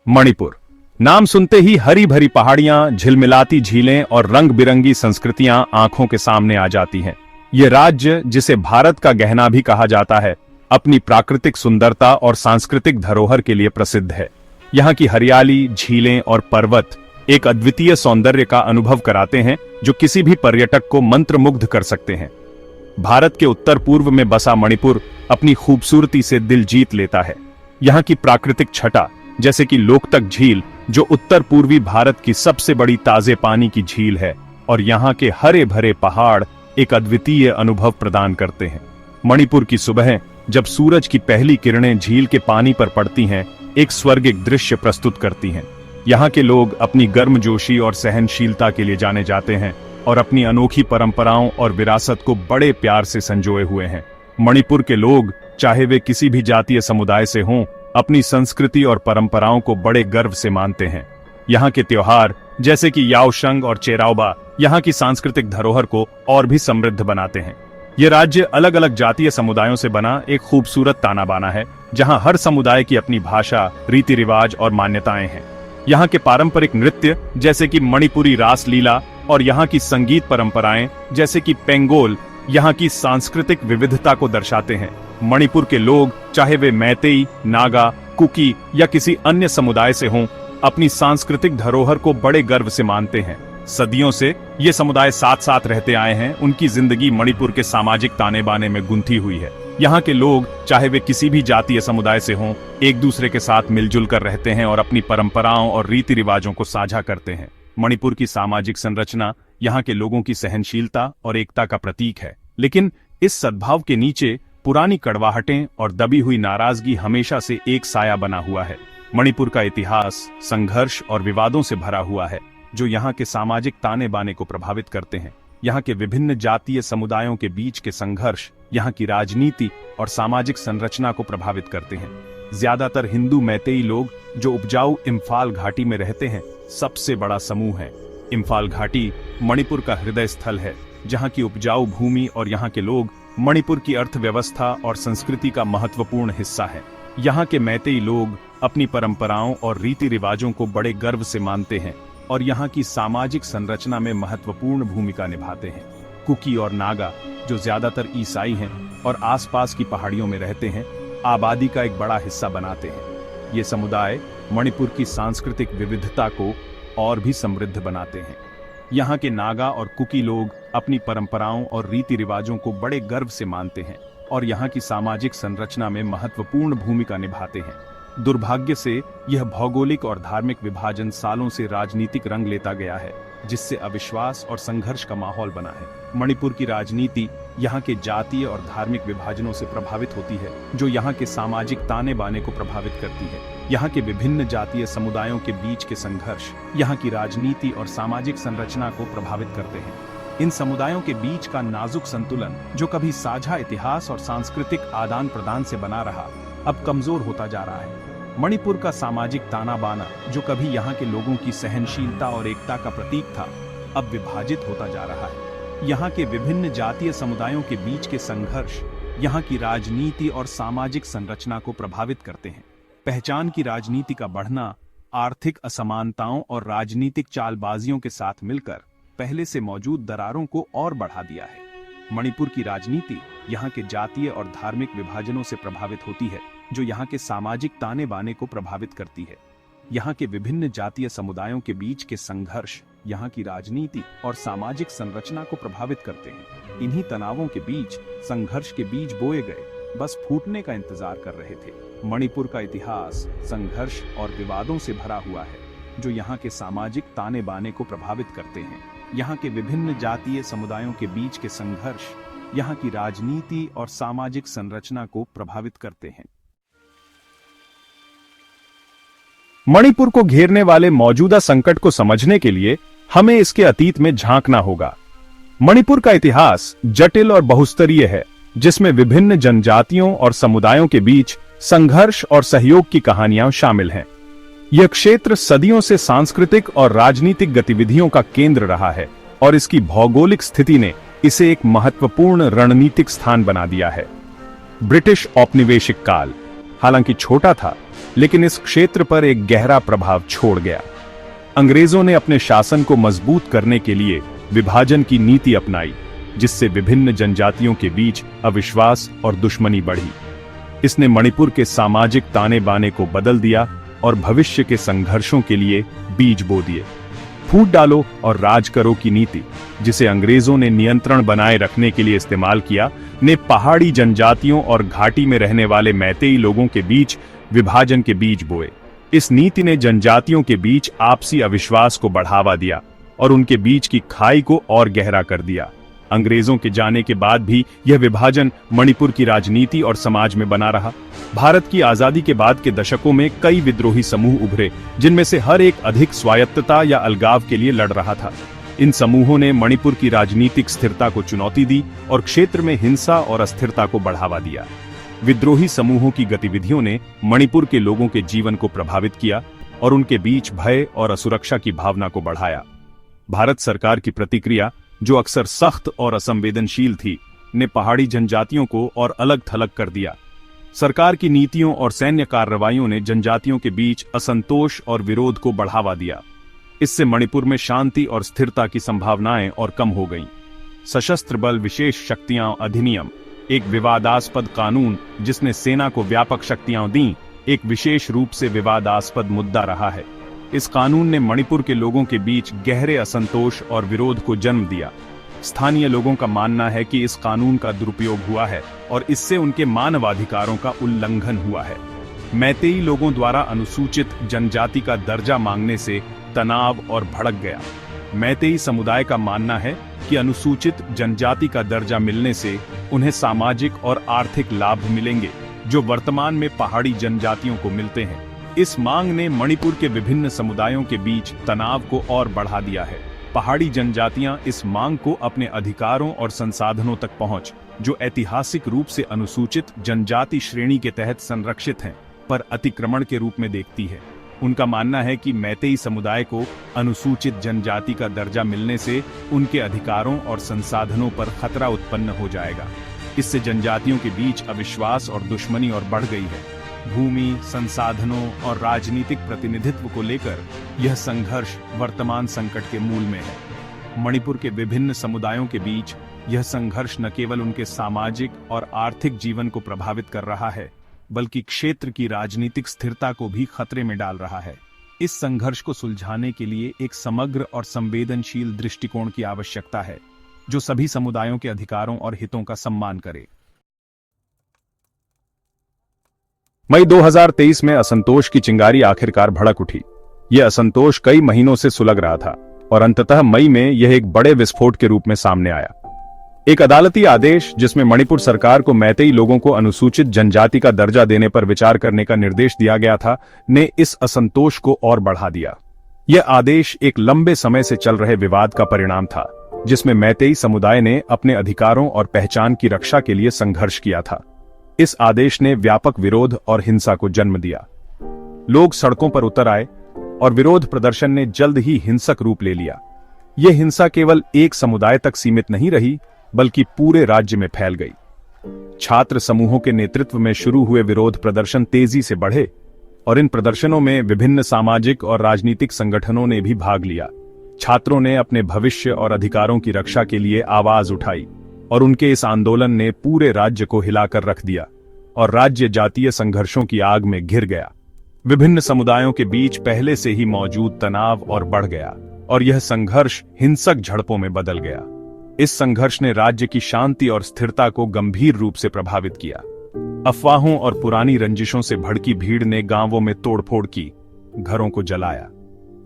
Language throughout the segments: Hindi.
मणिपुर नाम सुनते ही हरी भरी पहाड़ियां, झिलमिलाती झीलें और रंग बिरंगी संस्कृतियां आंखों के सामने आ जाती हैं। ये राज्य, जिसे भारत का गहना भी कहा जाता है, अपनी प्राकृतिक सुंदरता और सांस्कृतिक धरोहर के लिए प्रसिद्ध है। यहाँ की हरियाली, झीलें और पर्वत एक अद्वितीय सौंदर्य का अनुभव कराते हैं, जो किसी भी पर्यटक को मंत्रमुग्ध कर सकते हैं। भारत के उत्तर पूर्व में बसा मणिपुर अपनी खूबसूरती से दिल जीत लेता है। यहाँ की प्राकृतिक छटा, जैसे कि लोकतक झील, जो उत्तर पूर्वी भारत की सबसे बड़ी ताजे पानी की झील है, और यहाँ के हरे भरे पहाड़ एक अद्वितीय अनुभव प्रदान करते हैं। मणिपुर की सुबह जब सूरज की पहली किरणें झील के पानी पर पड़ती हैं, एक स्वर्गिक दृश्य प्रस्तुत करती हैं। यहाँ के लोग अपनी गर्मजोशी और सहनशीलता के लिए जाने जाते हैं और अपनी अनोखी परंपराओं और विरासत को बड़े प्यार से संजोए हुए हैं। मणिपुर के लोग, चाहे वे किसी भी जातीय समुदाय से हों, अपनी संस्कृति और परंपराओं को बड़े गर्व से मानते हैं। यहाँ के त्योहार जैसे कि याओशंग और चेराओबा यहाँ की सांस्कृतिक धरोहर को और भी समृद्ध बनाते हैं। ये राज्य अलग अलग जातीय समुदायों से बना एक खूबसूरत ताना बाना है, जहाँ हर समुदाय की अपनी भाषा, रीति रिवाज और मान्यताएं हैं। यहाँ के पारंपरिक नृत्य जैसे कि मणिपुरी रास लीला और यहाँ की संगीत परंपराएं जैसे कि पेंगोल यहाँ की सांस्कृतिक विविधता को दर्शाते हैं। मणिपुर के लोग, चाहे वे मैतेई, नागा, कुकी या किसी अन्य समुदाय से हों, अपनी सांस्कृतिक धरोहर को बड़े गर्व से मानते हैं। सदियों से ये समुदाय साथ साथ रहते आए हैं। उनकी जिंदगी मणिपुर के सामाजिक ताने बाने में गुंथी हुई है। यहाँ के लोग, चाहे वे किसी भी जातीय समुदाय से हों, एक दूसरे के साथ मिलजुल कर रहते हैं और अपनी परंपराओं और रीति रिवाजों को साझा करते हैं। मणिपुर की सामाजिक संरचना यहाँ के लोगों की सहनशीलता और एकता का प्रतीक है, लेकिन इस सद्भाव के नीचे पुरानी कड़वाहटें और दबी हुई नाराजगी हमेशा से एक साया बना हुआ है। मणिपुर का इतिहास संघर्ष और विवादों से भरा हुआ है, जो यहाँ के सामाजिक ताने बाने को प्रभावित करते हैं। यहाँ के विभिन्न जातीय समुदायों के बीच के संघर्ष यहाँ की राजनीति और सामाजिक संरचना को प्रभावित करते हैं। ज्यादातर हिंदू मैतेई लोग, जो उपजाऊ इम्फाल घाटी में रहते हैं, सबसे बड़ा समूह है। इम्फाल घाटी मणिपुर का हृदय स्थल है, जहाँ की उपजाऊ भूमि और यहाँ के लोग मणिपुर की अर्थव्यवस्था और संस्कृति का महत्वपूर्ण हिस्सा है। यहाँ के मैतेई लोग अपनी परंपराओं और रीति रिवाजों को बड़े गर्व से मानते हैं और यहाँ की सामाजिक संरचना में महत्वपूर्ण भूमिका निभाते हैं। कुकी और नागा, जो ज्यादातर ईसाई हैं और आसपास की पहाड़ियों में रहते हैं, आबादी का एक बड़ा हिस्सा बनाते हैं। ये समुदाय मणिपुर की सांस्कृतिक विविधता को और भी समृद्ध बनाते हैं। यहाँ के नागा और कुकी लोग अपनी परंपराओं और रीति रिवाजों को बड़े गर्व से मानते हैं और यहाँ की सामाजिक संरचना में महत्वपूर्ण भूमिका निभाते हैं। दुर्भाग्य से यह भौगोलिक और धार्मिक विभाजन सालों से राजनीतिक रंग लेता गया है, जिससे अविश्वास और संघर्ष का माहौल बना है। मणिपुर की राजनीति यहाँ के जातीय और धार्मिक विभाजनों से प्रभावित होती है, जो यहाँ के सामाजिक ताने बाने को प्रभावित करती है। यहाँ के विभिन्न जातीय समुदायों के बीच के संघर्ष यहाँ की राजनीति और सामाजिक संरचना को प्रभावित करते हैं। इन समुदायों के बीच का नाजुक संतुलन, जो कभी साझा इतिहास और सांस्कृतिक आदान प्रदान से बना रहा, अब कमजोर होता जा रहा है। मणिपुर का सामाजिक ताना बाना, जो कभी यहाँ के लोगों की सहनशीलता और एकता का प्रतीक था, अब विभाजित होता जा रहा है। यहाँ के विभिन्न जातीय समुदायों के बीच के संघर्ष यहाँ की राजनीति और सामाजिक संरचना को प्रभावित करते हैं। पहचान की राजनीति का बढ़ना आर्थिक असमानताओं और राजनीतिक चालबाजियों के साथ मिलकर पहले से मौजूद दरारों को और बढ़ा दिया है। मणिपुर की राजनीति यहाँ के जातीय और धार्मिक विभाजनों से प्रभावित होती है, जो यहाँ के सामाजिक ताने बाने को प्रभावित करती है। यहाँ के विभिन्न जातीय समुदायों के बीच के संघर्ष यहाँ की राजनीति और सामाजिक संरचना को प्रभावित करते हैं। इन्हीं तनावों के बीच संघर्ष के बीज बोए गए, बस फूटने का इंतजार कर रहे थे। मणिपुर का इतिहास संघर्ष और विवादों से भरा हुआ है, जो यहाँ के सामाजिक ताने बाने को प्रभावित करते हैं। यहाँ के विभिन्न जातीय समुदायों के बीच के संघर्ष यहाँ की राजनीति और सामाजिक संरचना को प्रभावित करते हैं। मणिपुर को घेरने वाले मौजूदा संकट को समझने के लिए हमें इसके अतीत में झांकना होगा। मणिपुर का इतिहास जटिल और बहुस्तरीय है, जिसमें विभिन्न जनजातियों और समुदायों के बीच संघर्ष और सहयोग की कहानियां शामिल हैं। यह क्षेत्र सदियों से सांस्कृतिक और राजनीतिक गतिविधियों का केंद्र रहा है और इसकी भौगोलिक स्थिति ने इसे एक महत्वपूर्ण रणनीतिक स्थान बना दिया है। ब्रिटिश औपनिवेशिक काल हालांकि छोटा था, लेकिन इस क्षेत्र पर एक गहरा प्रभाव छोड़ गया। अंग्रेजों ने अपने शासन को मजबूत करने के लिए विभाजन की नीति अपनाई, जिससे विभिन्न जनजातियों के बीच अविश्वास और दुश्मनी बढ़ी। इसने मणिपुर के सामाजिक ताने बाने को बदल दिया और भविष्य के संघर्षों के लिए बीज बो दिए। फूट डालो और राज करो की नीति, जिसे अंग्रेजों ने नियंत्रण बनाए रखने के लिए इस्तेमाल किया, ने पहाड़ी जनजातियों और घाटी में रहने वाले मैतेई लोगों के बीच विभाजन के बीज बोए। इस नीति ने जनजातियों के बीच आपसी अविश्वास को बढ़ावा दिया और उनके बीच की खाई को और गहरा कर दिया। अंग्रेजों के जाने के बाद भी यह विभाजन मणिपुर की राजनीति और समाज में बना रहा। भारत की आजादी के बाद के दशकों में कई विद्रोही समूह उभरे, जिनमें से हर एक अधिक स्वायत्तता या अलगाव के लिए लड़ रहा था। इन समूहों ने मणिपुर की राजनीतिक स्थिरता को चुनौती दी और क्षेत्र में हिंसा और अस्थिरता को बढ़ावा दिया। विद्रोही समूहों की गतिविधियों ने मणिपुर के लोगों के जीवन को प्रभावित किया और उनके बीच भय और असुरक्षा की भावना को बढ़ाया। भारत सरकार की प्रतिक्रिया, जो अक्सर सख्त और असंवेदनशील थी, ने पहाड़ी जनजातियों को और अलग थलग कर दिया। सरकार की नीतियों और सैन्य कार्रवाइयों ने जनजातियों के बीच असंतोष और विरोध को बढ़ावा दिया। इससे मणिपुर में शांति और स्थिरता की संभावनाएं और कम हो गईं। सशस्त्र बल विशेष शक्तियां अधिनियम, एक विवादास्पद कानून जिसने सेना को व्यापक शक्तियां दी, एक विशेष रूप से विवादास्पद मुद्दा रहा है। इस कानून ने मणिपुर के लोगों के बीच गहरे असंतोष और विरोध को जन्म दिया। स्थानीय लोगों का मानना है कि इस कानून का दुरुपयोग हुआ है और इससे उनके मानवाधिकारों का उल्लंघन हुआ है। मैतेई लोगों द्वारा अनुसूचित जनजाति का दर्जा मांगने से तनाव और भड़क गया। मैतेई समुदाय का मानना है कि अनुसूचित जनजाति का दर्जा मिलने से उन्हें सामाजिक और आर्थिक लाभ मिलेंगे, जो वर्तमान में पहाड़ी जनजातियों को मिलते हैं। इस मांग ने मणिपुर के विभिन्न समुदायों के बीच तनाव को और बढ़ा दिया है। पहाड़ी जनजातियां इस मांग को अपने अधिकारों और संसाधनों तक पहुंच, जो ऐतिहासिक रूप से अनुसूचित जनजाति श्रेणी के तहत संरक्षित हैं, पर अतिक्रमण के रूप में देखती है। उनका मानना है कि मैतेई समुदाय को अनुसूचित जनजाति का दर्जा मिलने से उनके अधिकारों और संसाधनों पर खतरा उत्पन्न हो जाएगा। इससे जनजातियों के बीच अविश्वास और दुश्मनी और बढ़ गई है। भूमि, संसाधनों और राजनीतिक प्रतिनिधित्व को लेकर यह संघर्ष वर्तमान संकट के मूल में है। मणिपुर के विभिन्न समुदायों के बीच यह संघर्ष न केवल उनके सामाजिक और आर्थिक जीवन को प्रभावित कर रहा है, बल्कि क्षेत्र की राजनीतिक स्थिरता को भी खतरे में डाल रहा है। इस संघर्ष को सुलझाने के लिए एक समग्र और संवेदनशील दृष्टिकोण की आवश्यकता है, जो सभी समुदायों के अधिकारों और हितों का सम्मान करे। मई 2023 में असंतोष की चिंगारी आखिरकार भड़क उठी। यह असंतोष कई महीनों से सुलग रहा था और अंततः मई में यह एक बड़े विस्फोट के रूप में सामने आया। एक अदालती आदेश, जिसमें मणिपुर सरकार को मैतेई लोगों को अनुसूचित जनजाति का दर्जा देने पर विचार करने का निर्देश दिया गया था, ने इस असंतोष को और बढ़ा दिया। यह आदेश एक लंबे समय से चल रहे विवाद का परिणाम था, जिसमें मैतेई समुदाय ने अपने अधिकारों और पहचान की रक्षा के लिए संघर्ष किया था। इस आदेश ने व्यापक विरोध और हिंसा को जन्म दिया। लोग सड़कों पर उतर आए और विरोध प्रदर्शन ने जल्द ही हिंसक रूप ले लिया। यह हिंसा केवल एक समुदाय तक सीमित नहीं रही, बल्कि पूरे राज्य में फैल गई। छात्र समूहों के नेतृत्व में शुरू हुए विरोध प्रदर्शन तेजी से बढ़े और इन प्रदर्शनों में विभिन्न सामाजिक और राजनीतिक संगठनों ने भी भाग लिया। छात्रों ने अपने भविष्य और अधिकारों की रक्षा के लिए आवाज उठाई और उनके इस आंदोलन ने पूरे राज्य को हिलाकर रख दिया और राज्य जातीय संघर्षों की आग में घिर गया। विभिन्न समुदायों के बीच पहले से ही मौजूद तनाव और बढ़ गया और यह संघर्ष हिंसक झड़पों में बदल गया। इस संघर्ष ने राज्य की शांति और स्थिरता को गंभीर रूप से प्रभावित किया। अफवाहों और पुरानी रंजिशों से भड़की भीड़ ने गांवों में तोड़फोड़ की, घरों को जलाया।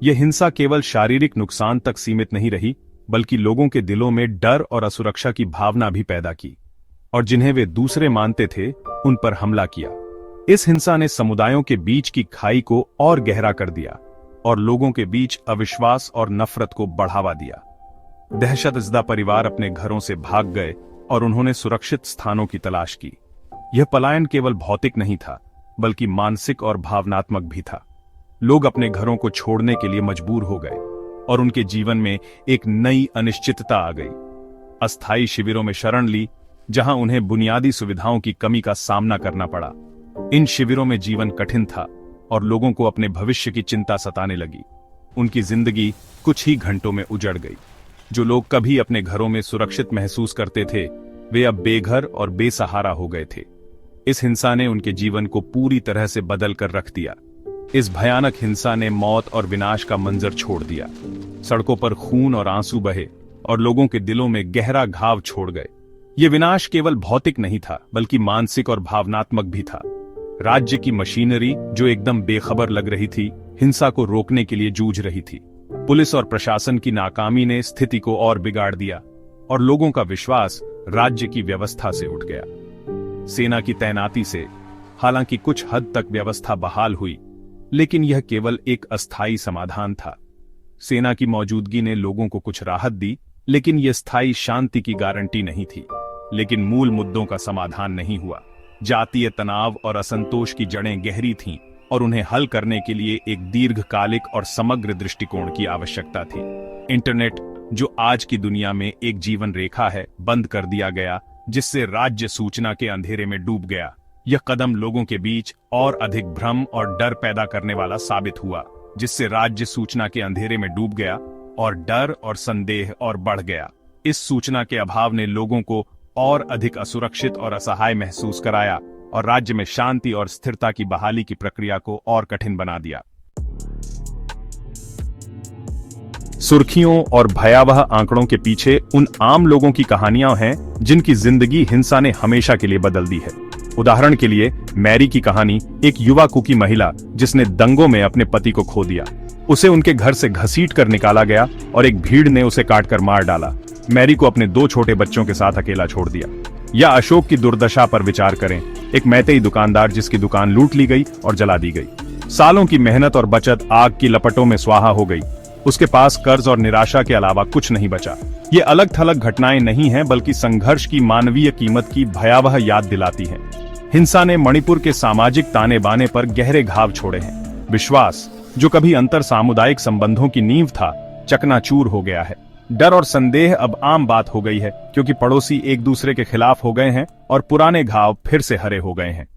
यह हिंसा केवल शारीरिक नुकसान तक सीमित नहीं रही, बल्कि लोगों के दिलों में डर और असुरक्षा की भावना भी पैदा की और जिन्हें वे दूसरे मानते थे, उन पर हमला किया। इस हिंसा ने समुदायों के बीच की खाई को और गहरा कर दिया और लोगों के बीच अविश्वास और नफरत को बढ़ावा दिया। दहशतज़दा परिवार अपने घरों से भाग गए और उन्होंने सुरक्षित स्थानों की तलाश की। यह पलायन केवल भौतिक नहीं था, बल्कि मानसिक और भावनात्मक भी था। लोग अपने घरों को छोड़ने के लिए मजबूर हो गए और उनके जीवन में एक नई अनिश्चितता आ गई। अस्थायी शिविरों में शरण ली, जहां उन्हें बुनियादी सुविधाओं की कमी का सामना करना पड़ा। इन शिविरों में जीवन कठिन था और लोगों को अपने भविष्य की चिंता सताने लगी। उनकी जिंदगी कुछ ही घंटों में उजड़ गई। जो लोग कभी अपने घरों में सुरक्षित महसूस करते थे, वे अब बेघर और बेसहारा हो गए थे। इस हिंसा ने उनके जीवन को पूरी तरह से बदल कर रख दिया। इस भयानक हिंसा ने मौत और विनाश का मंजर छोड़ दिया। सड़कों पर खून और आंसू बहे और लोगों के दिलों में गहरा घाव छोड़ गए। ये विनाश केवल भौतिक नहीं था, बल्कि मानसिक और भावनात्मक भी था। राज्य की मशीनरी, जो एकदम बेखबर लग रही थी, हिंसा को रोकने के लिए जूझ रही थी। पुलिस और प्रशासन की नाकामी ने स्थिति को और बिगाड़ दिया और लोगों का विश्वास राज्य की व्यवस्था से उठ गया। सेना की तैनाती से हालांकि कुछ हद तक व्यवस्था बहाल हुई, लेकिन यह केवल एक अस्थायी समाधान था। सेना की मौजूदगी ने लोगों को कुछ राहत दी, लेकिन यह स्थायी शांति की गारंटी नहीं थी। लेकिन मूल मुद्दों का समाधान नहीं हुआ। जातीय तनाव और असंतोष की जड़ें गहरी थीं और उन्हें हल करने के लिए एक दीर्घकालिक और समग्र दृष्टिकोण की आवश्यकता थी। इंटरनेट, जो आज की दुनिया में एक जीवन रेखा है, बंद कर दिया गया, जिससे राज्य सूचना के अंधेरे में डूब गया। यह कदम लोगों के बीच और अधिक भ्रम और डर पैदा करने वाला साबित हुआ, जिससे राज्य सूचना के अंधेरे में डूब गया और डर और संदेह और बढ़ गया। इस सूचना के अभाव ने लोगों को और अधिक असुरक्षित और असहाय महसूस कराया और राज्य में शांति और स्थिरता की बहाली की प्रक्रिया को और कठिन बना दिया। सुर्खियों और भयावह आंकड़ों के पीछे उन आम लोगों की कहानियां हैं जिनकी जिंदगी हिंसा ने हमेशा के लिए बदल दी है। उदाहरण के लिए मैरी की कहानी, एक युवा कुकी महिला जिसने दंगों में अपने पति को खो दिया। उसे उनके घर से घसीट कर निकाला गया और एक भीड़ ने उसे काटकर मार डाला। मैरी को अपने 2 छोटे बच्चों के साथ अकेला छोड़ दिया। या अशोक की दुर्दशा पर विचार करें, एक मैतेई दुकानदार जिसकी दुकान लूट ली गई और जला दी गई। सालों की मेहनत और बचत आग की लपटों में स्वाहा हो गई। उसके पास कर्ज और निराशा के अलावा कुछ नहीं बचा। ये अलग थलग घटनाएं नहीं हैं, बल्कि संघर्ष की मानवीय कीमत की भयावह याद दिलाती हैं। हिंसा ने मणिपुर के सामाजिक ताने बाने पर गहरे घाव छोड़े हैं। विश्वास, जो कभी अंतर सामुदायिक संबंधों की नींव था, चकनाचूर हो गया है। डर और संदेह अब आम बात हो गई है, क्योंकि पड़ोसी एक दूसरे के खिलाफ हो गए हैं और पुराने घाव फिर से हरे हो गए हैं।